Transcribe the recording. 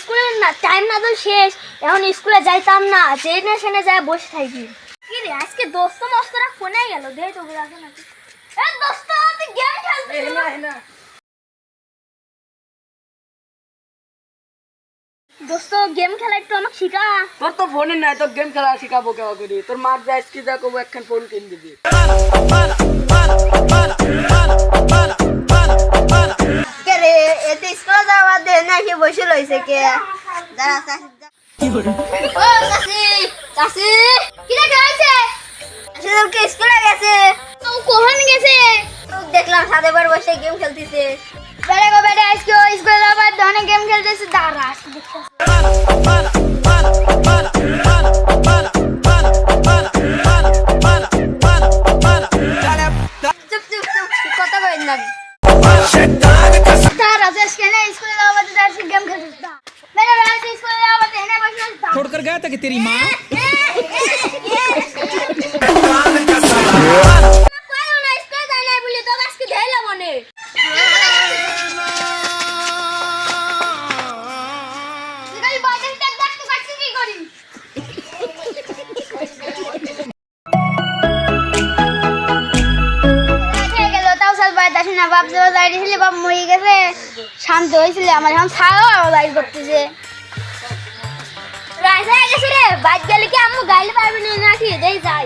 স্কুলের না টাইম না তো শেষ, এখন স্কুলে যাইতাম না, ট্রেনে সেনে যায় বসে থাকি। কি রে আজকে দোস্ত মস্তরা ফোনে গেল, দেখ তো বুঝা নাকি। এ দোস্ত তুই গেম খেলছিস না? দোস্ত গেম খেলা একটু আমাকে শিখা। তোর তো ফোনে নাই, তোর গেম খেলা শিখাবো কেমন করে? তোর মার যা আজকে যা করবো একখান ফোন কিনে দিবি। কে রে এতে স্কুলে যাওয়া দে নাকি বসে রইছে কে? দাঁড়া ও চাচি, চাচি কি রে হইছে? সেদিনকে স্কুলে গেছে, ও কখন গেছে? দেখলাম সাথে বার বসে গেম খেলতেছে। বেড়ে গো বেড়ে আজকে ও স্কুলে যাবার ধনে গেম খেলতেছে, দাঁড়া আজকে দেখতেছি। চুপ চুপ চুপ কথা কইন না। দাঁড়া আজকে না স্কুলে যাবার আজকে গেম খেলতেছে, দাঁড়া। বেড়ে বেড়ে আজকে স্কুলে যাবার এনে বসে আছে, দাঁড়া। छोड़कर गया था कि तेरी माँ শান্ত হয়েছিল আমার, এখন ছাড়াও লাইট করতেছে। রাইসা গেছে রে, বাইক গেলে কি আম্মু গাইলে পারবি না নাকি? দেই যাই।